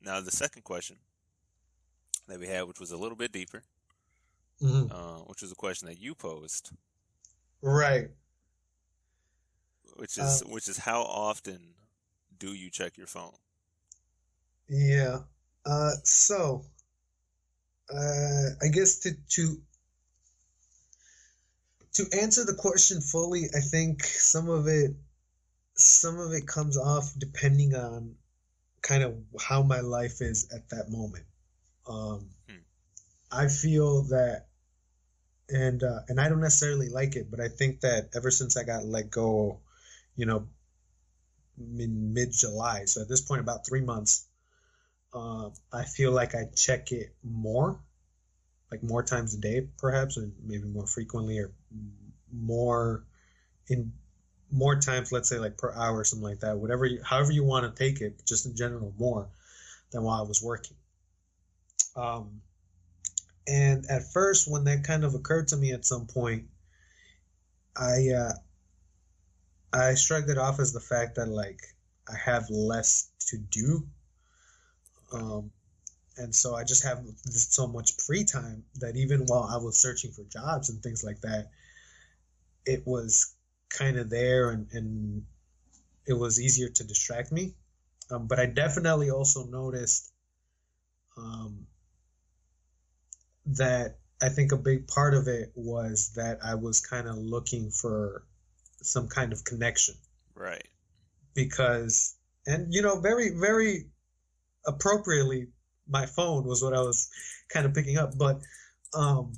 Now, the second question that we had, which was a little bit deeper, Hmm. which was a question that you posed, Right. which Uh, is how often do you check your phone? yeah. So I guess to answer the question fully, I think some of it comes off depending on kind of how my life is at that moment. Um, Hmm. I feel that, and I don't necessarily like it, but I think that ever since I got let go, you know, in mid July, so at this point about 3 months, I feel like I check it more, like more times a day, perhaps, and maybe more frequently, or more in more times, let's say like per hour or something like that. Whatever, however you want to take it, just in general, more than while I was working. Um, and at first, when that kind of occurred to me at some point, I uh, I shrugged it off as the fact that like I have less to do, Okay. um, and so I just have so much free time that even while I was searching for jobs and things like that, it was kind of there, and it was easier to distract me. But I definitely also noticed um, that I think a big part of it was that I was kind of looking for some kind of connection Right. because, and very, very appropriately, my phone was what I was kind of picking up. But um,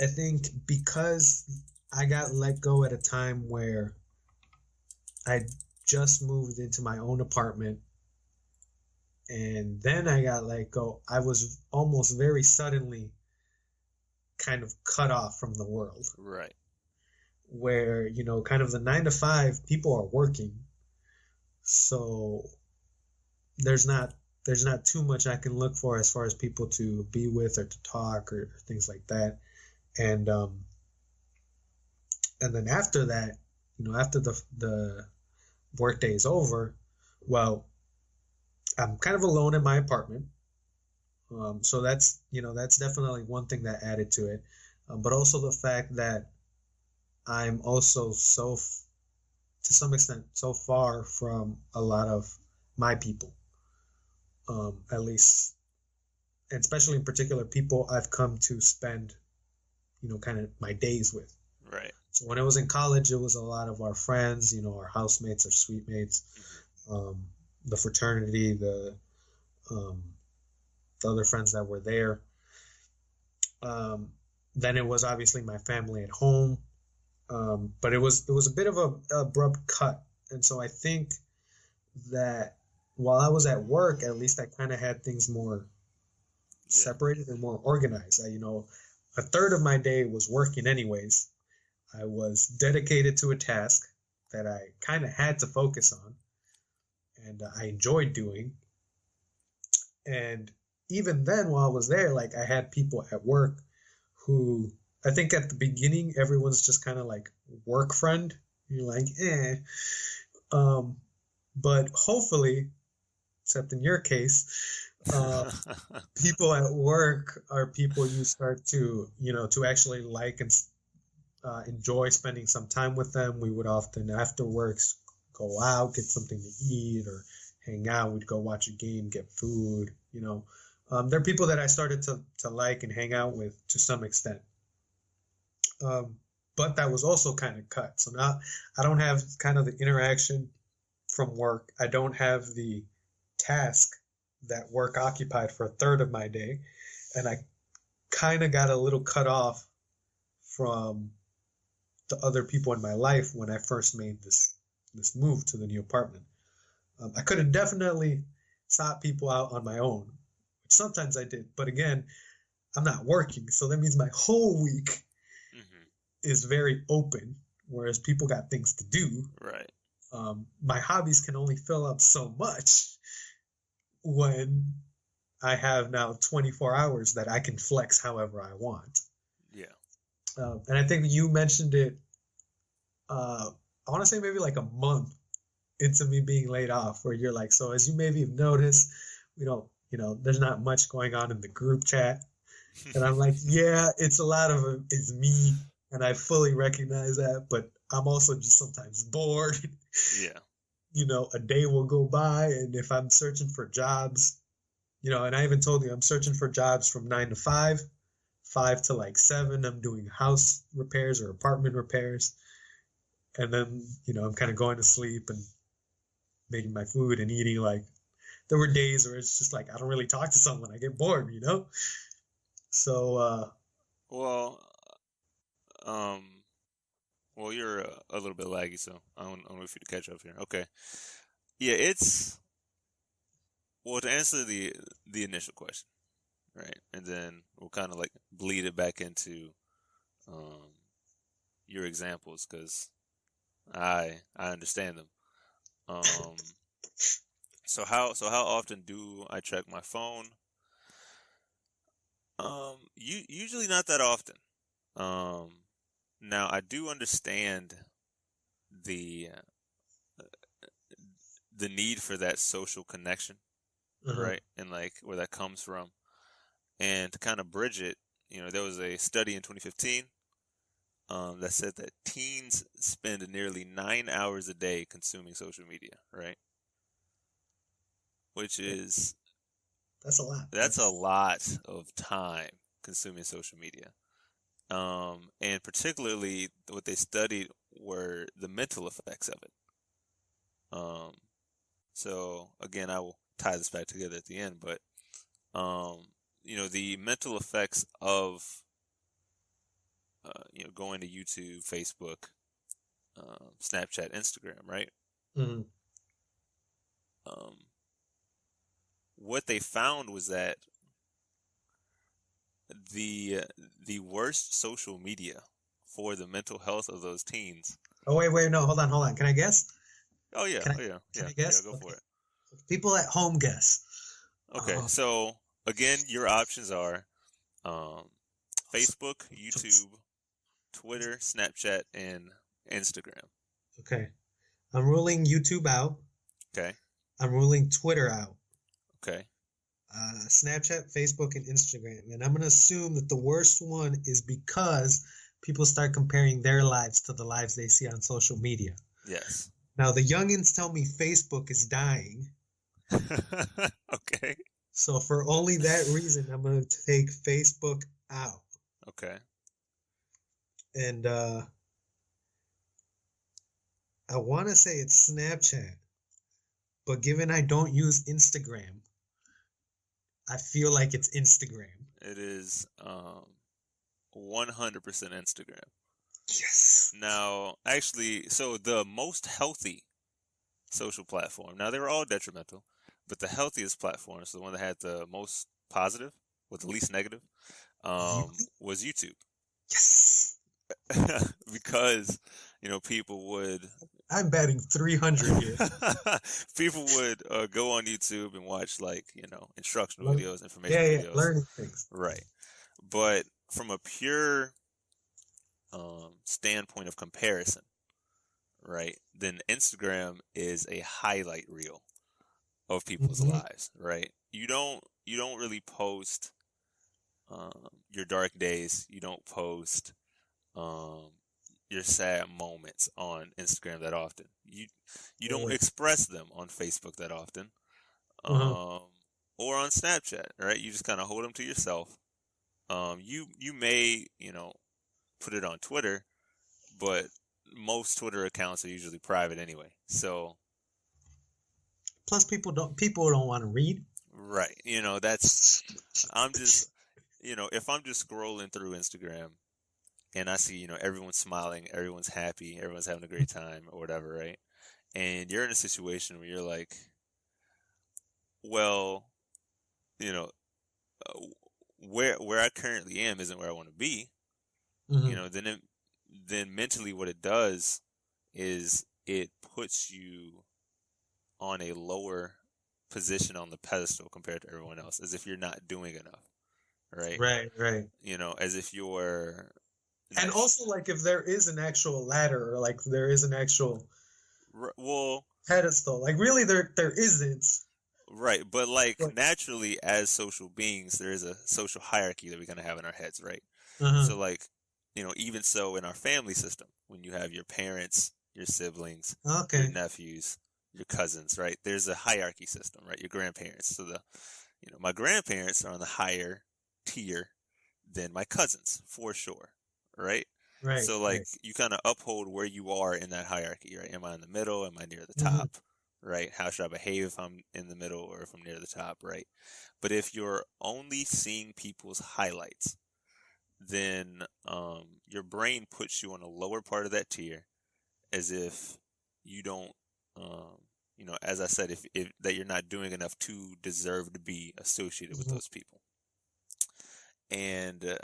I think because I got let go at a time where I just moved into my own apartment and then I got let go, I was almost very suddenly kind of cut off from the world Right. where, kind of the 9 to 5 people are working. So there's not there's not too much I can look for as far as people to be with or to talk or things like that. And and then after that, after the work day is over, well, I'm kind of alone in my apartment. So that's definitely one thing that added to it. But also the fact that I'm also to some extent so far from a lot of my people, at least, and especially in particular people I've come to spend, kind of my days with. Right. So when I was in college, it was a lot of our friends, our housemates, our suite mates, Hmm. um, the fraternity, um, the other friends that were there. Um, then it was obviously my family at home, but it was a bit of a abrupt cut, and so I think that while I was at work, at least I kind of had things more Yeah. separated and more organized. A third of my day was working anyways. I was dedicated to a task that I kind of had to focus on, and I enjoyed doing. And even then, while I was there, like I had people at work who I think at the beginning everyone's just kind of like work friend. You're like, eh. Um, but hopefully, except in your case, uh, people at work are people you start to actually like and enjoy spending some time with them. We would often after works go out, get something to eat, or hang out. We'd go watch a game, get food. They're people that I started to like and hang out with to some extent. Um, but that was also kind of cut. So now I don't have kind of the interaction from work. I don't have the task that work occupied for a third of my day. And I kind of got a little cut off from the other people in my life when I first made this move to the new apartment. I could have definitely sought people out on my own, which sometimes I did. But again, I'm not working, so that means my whole week Hmm. is very open, whereas people got things to do. Right. My hobbies can only fill up so much when I have now 24 hours that I can flex however I want. Yeah. And I think you mentioned it, uh, I want to say maybe like a month into me being laid off, where you're like, so as you maybe have noticed, there's not much going on in the group chat. And I'm like, yeah, it's a lot of it's me, and I fully recognize that, but I'm also just sometimes bored. Yeah. A day will go by, and if I'm searching for jobs, and I even told you I'm searching for jobs from 9 to 5, 5 to like 7. I'm doing house repairs or apartment repairs, and then I'm kind of going to sleep and making my food and eating. Like, there were days where it's just like I don't really talk to someone. I get bored. So, Well, well, you're a little bit laggy, so I don't know if you to catch up here. Okay. Yeah, well, to answer the initial question, right, and then we'll kind of like bleed it back into um your examples because I understand them. Um, so how often do I check my phone? Usually not that often. Um, Now I do understand the the need for that social connection, uh-huh. right? And like where that comes from. And to kind of bridge it, there was a study in 2015 that said that teens spend nearly 9 hours a day consuming social media, right? Which is That's a lot. that's a lot of time consuming social media. And particularly what they studied were the mental effects of it. Um, so again, I will tie this back together at the end, but the mental effects of going to YouTube, Facebook, Snapchat, Instagram, right? Mm-hmm. Um, what they found was that the the worst social media for the mental health of those teens. Oh, wait, no, hold on. Can I guess? Oh yeah, Can I oh yeah, can yeah, I yeah. guess? Go for Okay. it. People at home guess. Okay, Uh, so again, your options are um, Facebook, YouTube, Twitter, Snapchat, and Instagram. okay. I'm ruling YouTube out. Okay, I'm ruling Twitter out. okay. Snapchat, Facebook, and Instagram. And I'm going to assume that the worst one is because people start comparing their lives to the lives they see on social media. Yes. Now, the youngins tell me Facebook is dying. Okay. So, for only that reason, I'm going to take Facebook out. Okay. And I want to say it's Snapchat. But given I don't use Instagram, I feel like it's Instagram. It is 100% Instagram. Yes. Now, actually, so the most healthy social platform. Now, they were all detrimental, but the healthiest platform, so the one that had the most positive with the least negative, was YouTube. Yes. Because, people would I'm batting 300 here. people would go on YouTube and watch like, instructional Learn- videos, informational videos. learning things. Right. But from a pure standpoint of comparison, right, then Instagram is a highlight reel of people's Mhm. lives, right? You don't really post your dark days. You don't post um, your sad moments on Instagram that often. You don't Yeah. express them on Facebook that often, Uh-huh. or on Snapchat, right? You just kind of hold them to yourself. You may put it on Twitter, but most Twitter accounts are usually private anyway. So Plus, people don't want to read. right, I'm just if I'm just scrolling through Instagram and I see everyone's smiling, everyone's happy, everyone's having a great time or whatever, right? And you're in a situation where you're like, well, you know, uh, where I currently am isn't where I want to be. Mm-hmm. Then mentally what it does is it puts you on a lower position on the pedestal compared to everyone else, as if you're not doing enough, right? Right. As if you're And also, like, if there is an actual ladder or like there is an actual well, pedestal, like really there isn't. right. But like But naturally, as social beings, there is a social hierarchy that we're gonna have in our heads, right? uh-huh. So like, even so in our family system, when you have your parents, your siblings, your Okay. nephews, your cousins, right? There's a hierarchy system, right? Your grandparents. So my grandparents are on the higher tier than my cousins, for sure, right? Right. So Right. like you kind of uphold where you are in that hierarchy, right? Am I in the middle? Am I near the Mm-hmm. top? Right? How should I behave if I'm in the middle or if I'm near the top, right? But if you're only seeing people's highlights, then your brain puts you on a lower part of that tier as if you don't, um, as I said, if that you're not doing enough to deserve to be associated with Mm-hmm. those people. And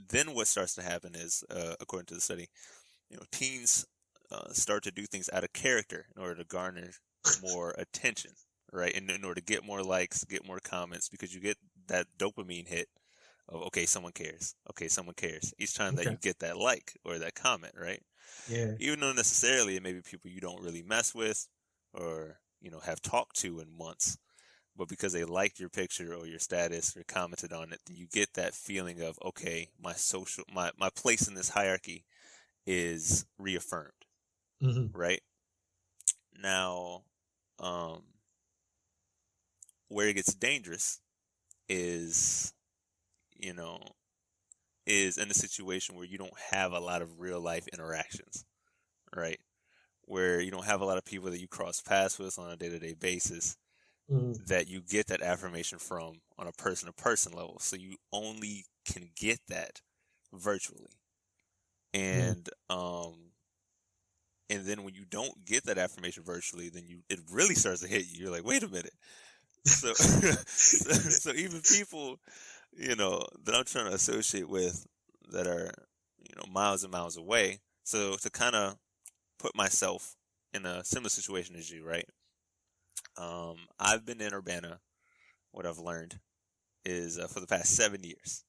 then what starts to happen is, according to the study, teens start to do things out of character in order to garner more attention, right? And in order to get more likes, get more comments, because you get that dopamine hit of, okay, someone cares. Okay, someone cares. Each time that Okay. you get that like or that comment, right? Yeah. Even though necessarily it may be people you don't really mess with or, have talked to in months, but because they liked your picture or your status or commented on it, you get that feeling of, okay, my place in this hierarchy is reaffirmed, Mm-hmm. right? Now, um, where it gets dangerous is, you know, is in a situation where you don't have a lot of real life interactions, right? Where you don't have a lot of people that you cross paths with on a day to day basis Mm-hmm. that you get that affirmation from on a person to person level. So you only can get that virtually. Mm-hmm. And then when you don't get that affirmation virtually, then it really starts to hit you. You're like, wait a minute. So so even people, that I'm trying to associate with that are, miles and miles away. So to kind of put myself in a similar situation as you, right? I've been in Urbana. What I've learned is for the past 7 years,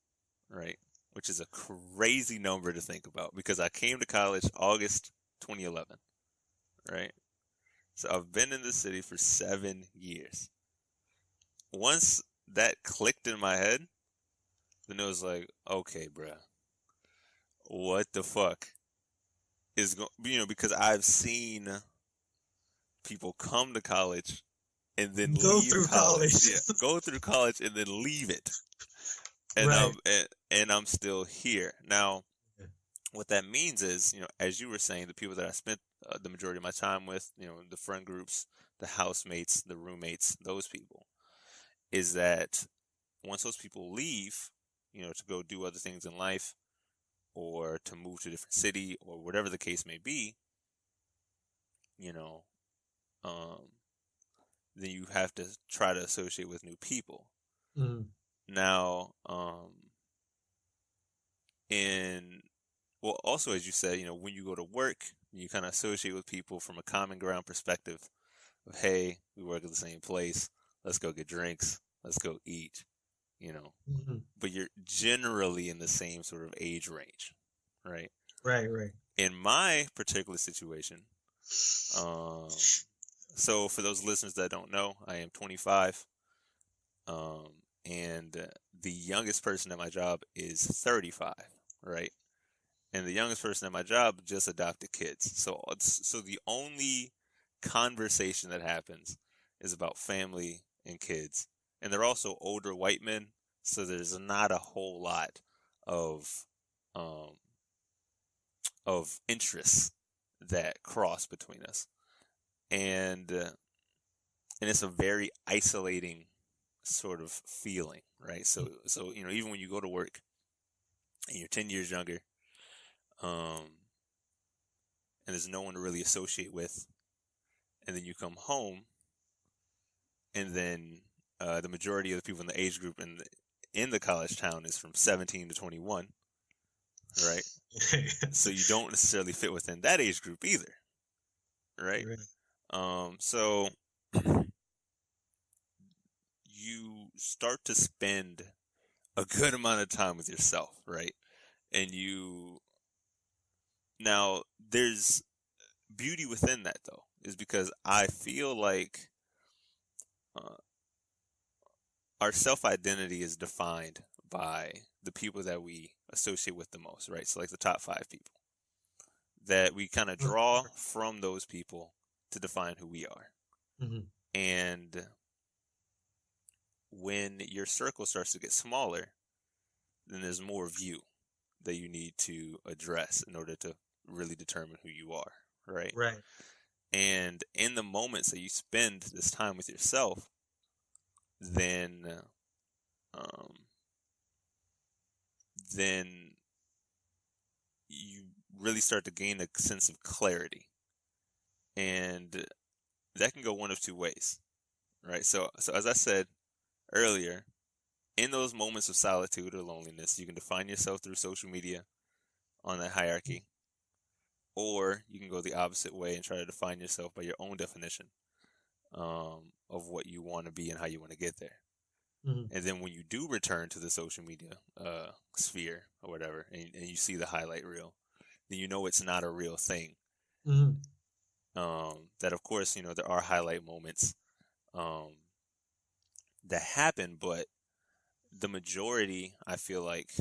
right? Which is a crazy number to think about because I came to college August 2011, right? So I've been in the city for 7 years. Once that clicked in my head, then it was like, okay, bruh, what the fuck is going? Because I've seen people come to college and then Go leave through college. college. Yeah, go through college and then leave it, and Right. I'm still here now. What that means is, as you were saying, the people that I spent the majority of my time with, the friend groups, the housemates, the roommates, those people, is that once those people leave, to go do other things in life or to move to a different city or whatever the case may be, you know, um, then you have to try to associate with new people. Mm-hmm. Now, in well, also as you said, when you go to work, you kind of associate with people from a common ground perspective of, hey, we work at the same place, let's go get drinks, let's go eat, Mm-hmm. but you're generally in the same sort of age range, right? Right. Right. In my particular situation, um, so for those listeners that don't know, I am 25, um, and the youngest person at my job is 35, right? And the youngest person at my job just adopted kids. So the only conversation that happens is about family and kids. And they're also older white men, so there's not a whole lot of um interests that cross between us. And and it's a very isolating sort of feeling, right? So even when you go to work and you're 10 years younger, um and there's no one to really associate with, and then you come home, and then the majority of the people in the age group in the college town is from 17 to 21, right? So you don't necessarily fit within that age group either, right? Right. So you start to spend a good amount of time with yourself, right? And now there's beauty within that though, is because I feel like uh, our self-identity is defined by the people that we associate with the most, right? So like the top 5 people that we kind of draw from those people to define who we are. Mm-hmm. And when your circle starts to get smaller, then there's more of you that you need to address in order to really determine who you are, right? Right. And in the moments that you spend this time with yourself, then um, then you really start to gain a sense of clarity, and that can go one of two ways, right? So as I said earlier, in those moments of solitude or loneliness, you can define yourself through social media on that hierarchy, or you can go the opposite way and try to define yourself by your own definition of what you want to be and how you want to get there. Mm-hmm. And then when you do return to the social media sphere or whatever, and you see the highlight reel, then you know it's not a real thing. Mm-hmm. That of course, you know, there are highlight moments that happen, but the majority, I feel like,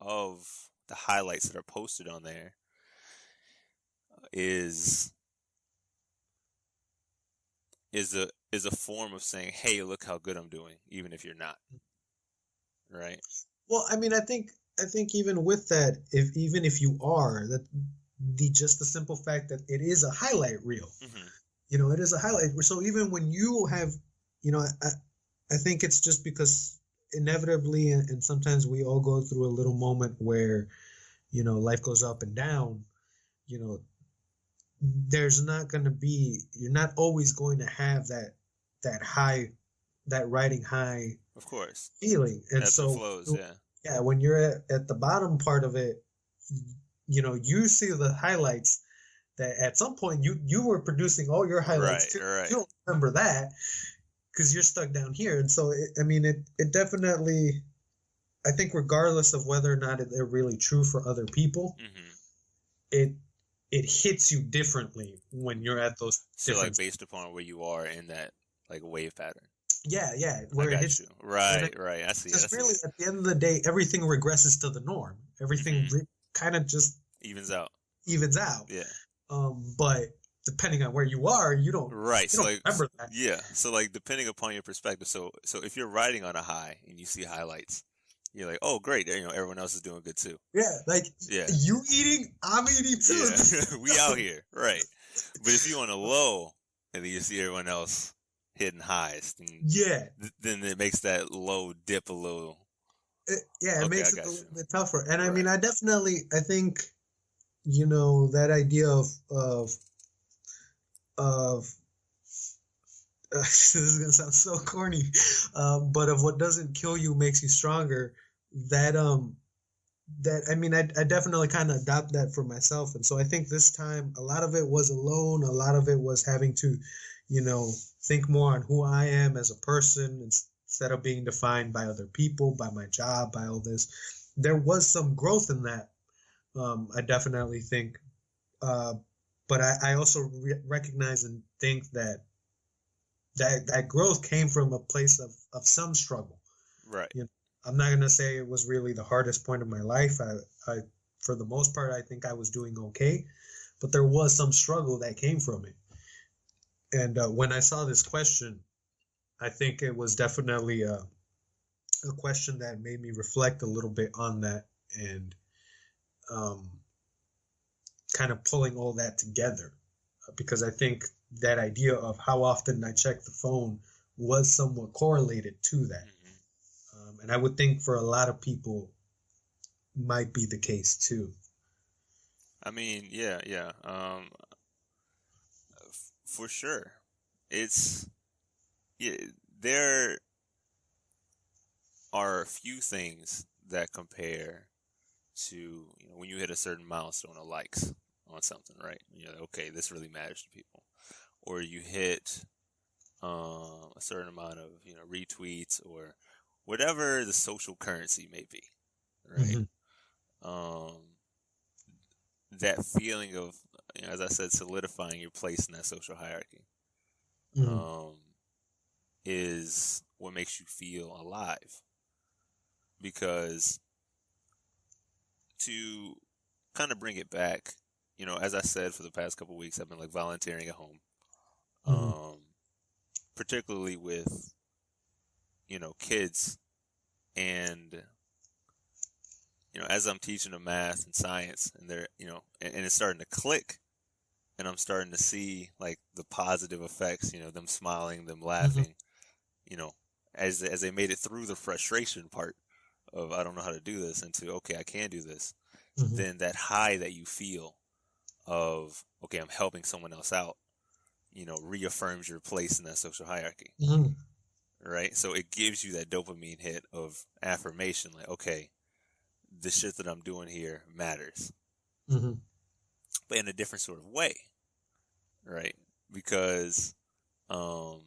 of the highlights that are posted on there is a form of saying, "Hey, look how good I'm doing," even if you're not, right? Well, I mean, I think even with that, even if you are, that just the simple fact that it is a highlight reel, Mm-hmm. you know, it is a highlight. So even when you have, you know, I think it's just because inevitably, and sometimes we all go through a little moment where, you know, life goes up and down, you know, there's not going to be, you're not always going to have that high, that riding high Of course, feeling. And ebbs so and flows, yeah. yeah, when you're at the bottom part of it, you know, you see the highlights that at some point you were producing all your highlights too. Right. You don't remember that because you're stuck down here. And so, it definitely, I think regardless of whether or not they're really true for other people, Mm-hmm. it hits you differently when you're at those So different. like based upon where you are in that like wave pattern. Yeah, I where it got hits you. Right. I see. because really at the end of the day, everything regresses to the norm. Everything kind of just evens out. Yeah. Yeah. But depending on where you are, you don't Right. you So don't like, remember that. yeah. So like depending upon your perspective. So if you're riding on a high and you see highlights, you're like, oh great, you know, everyone else is doing good too. Yeah, like Yeah. you eating, I'm eating too. Yeah. We out here, right? But if you're on a low and then you see everyone else hitting highs, then it makes that low dip a little. It Okay, makes I it a got little you. bit tougher. And I Right. mean, I think, you know, that idea of this is gonna sound so corny, but of what doesn't kill you makes you stronger. That I mean, I definitely kind of adopt that for myself, and so I think this time a lot of it was alone. A lot of it was having to, you know, think more on who I am as a person instead of being defined by other people, by my job, by all this. There was some growth in that. I definitely think, but I also recognize and think that growth came from a place of some struggle. Right. You know, I'm not gonna say it was really the hardest point of my life. I for the most part, I think I was doing okay, but there was some struggle that came from it. And when I saw this question, I think it was definitely a question that made me reflect a little bit on that and kind of pulling all that together. Because I think that idea of how often I check the phone was somewhat correlated to that. And I would think for a lot of people might be the case too. I mean, yeah. For sure. It's there are a few things that compare to, you know, when you hit a certain milestone of likes on something, right? You're like, okay, this really matters to people. Or you hit a certain amount of, you know, retweets or whatever the social currency may be, right? Mm-hmm. That feeling of as I said, solidifying your place in that social hierarchy Mm-hmm. um, is what makes you feel alive. Because to kind of bring it back, as I said, for the past couple of weeks, I've been like volunteering at home, Mm-hmm. um, particularly with kids, and as I'm teaching them math and science, and they're and it's starting to click, and I'm starting to see like the positive effects, them smiling, them Mm-hmm. laughing, you know, as they made it through the frustration part of I don't know how to do this into okay, I can do this. Mm-hmm. Then that high that you feel of okay, I'm helping someone else out, reaffirms your place in that social hierarchy, Mm-hmm. right? So it gives you that dopamine hit of affirmation, like okay, the shit that I'm doing here matters, Mm-hmm. but in a different sort of way, right? Because um,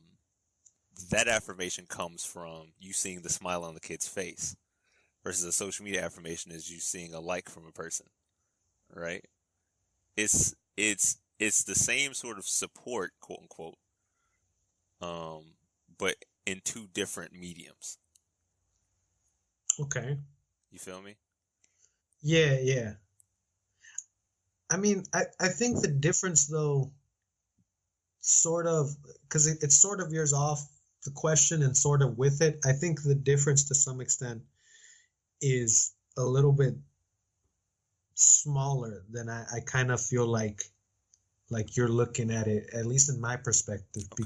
that affirmation comes from you seeing the smile on the kid's face, versus a social media affirmation is you seeing a like from a person, right? It's the same sort of support, quote unquote, um, but in two different mediums. Okay. You feel me? Yeah, yeah. I mean, I think the difference though, sort of, because it sort of veers off the question and sort of with it. I think the difference to some extent is a little bit smaller than I kind of feel like you're looking at it, at least in my perspective, Okay.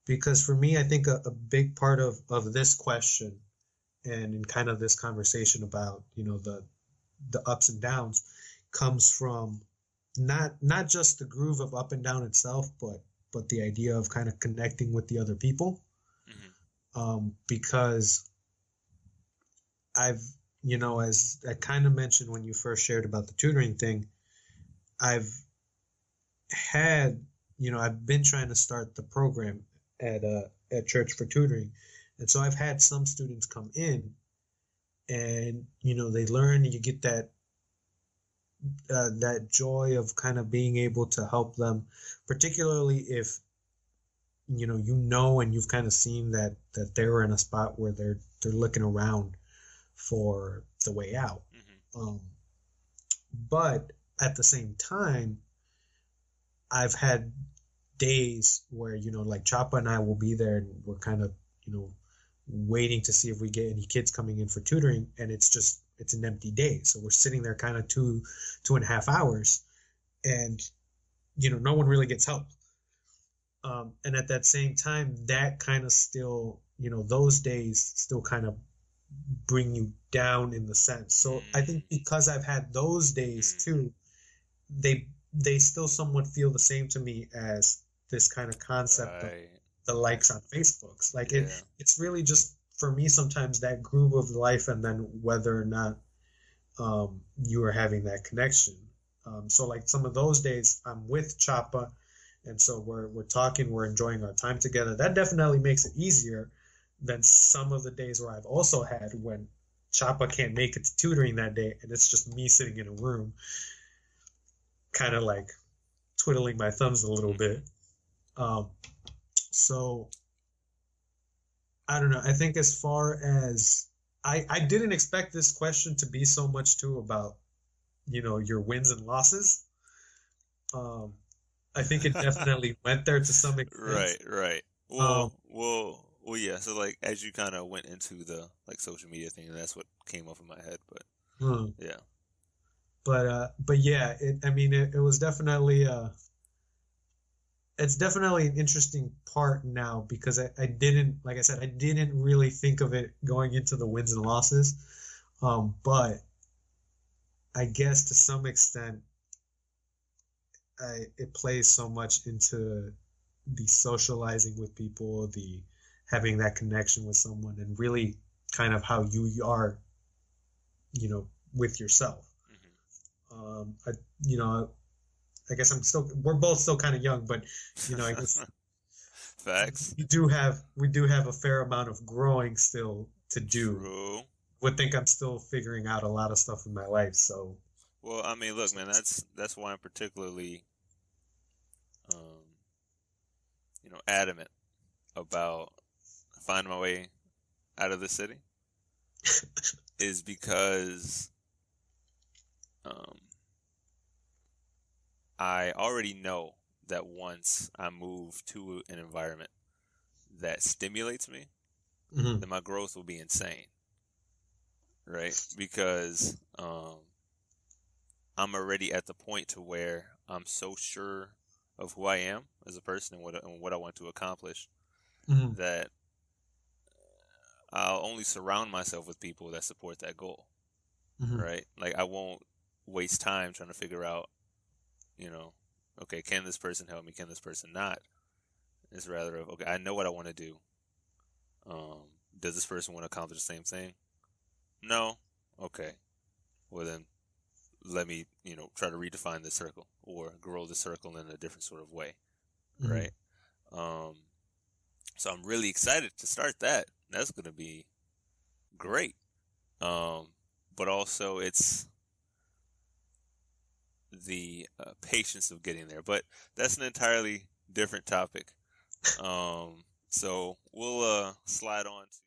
because for me, I think a big part of this question and in kind of this conversation about the ups and downs comes from not just the groove of up and down itself, but the idea of kind of connecting with the other people. Mm-hmm. Because I've as I kind of mentioned when you first shared about the tutoring thing, I've had I've been trying to start the program at church for tutoring, and so I've had some students come in, and they learn, and you get that joy of kind of being able to help them, particularly if and you've kind of seen that they're in a spot where they're looking around for the way out. Mm-hmm. But at the same time, I've had days where like Chapa and I will be there, and we're kind of waiting to see if we get any kids coming in for tutoring, and it's an empty day, so we're sitting there kind of 2.5 hours, and no one really gets help. And at that same time, that kind of still those days still kind of bring you down in the sense. So I think because I've had those days too, they still somewhat feel the same to me as this kind of concept of Right. the likes on Facebooks. Like Yeah. it's really just for me sometimes that groove of life, and then whether or not you are having that connection. So like some of those days I'm with Chapa, and so we're talking, we're enjoying our time together. That definitely makes it easier than some of the days where I've also had when Chapa can't make it to tutoring that day, and it's just me sitting in a room, kind of like twiddling my thumbs a little bit. So I don't know. I think as far as I didn't expect this question to be so much too about your wins and losses. I think it definitely went there to some extent. Right. Well, yeah. So like, as you kind of went into the like social media thing, that's what came up in my head. But yeah, But yeah, it was definitely it's definitely an interesting part now, because I didn't, like I said, I didn't really think of it going into the wins and losses. But I guess to some extent, it plays so much into the socializing with people, the having that connection with someone, and really kind of how you are, with yourself. Mm-hmm. I guess we're both still kind of young, but I guess Facts. we do have a fair amount of growing still to do. True. Would think I'm still figuring out a lot of stuff in my life, so Well, I mean, look, So man, that's why I'm particularly, um, adamant about finding my way out of the city, is because um, I already know that once I move to an environment that stimulates me, mhm, then my growth will be insane, right? Because I'm already at the point to where I'm so sure of who I am as a person and what I want to accomplish mhm, that I'll only surround myself with people that support that goal, mhm, right? Like I won't waste time trying to figure out, you know, okay, can this person help me? Can this person not? It's rather of, okay, I know what I want to do. Um, does this person want to accomplish the same thing? No. Okay. Well then, let me, try to redefine the circle or grow the circle in a different sort of way, mhm. right? Um, so I'm really excited to start that. That's gonna be great. Um, but also it's the patience of getting there. But that's an entirely different topic. So we'll slide on to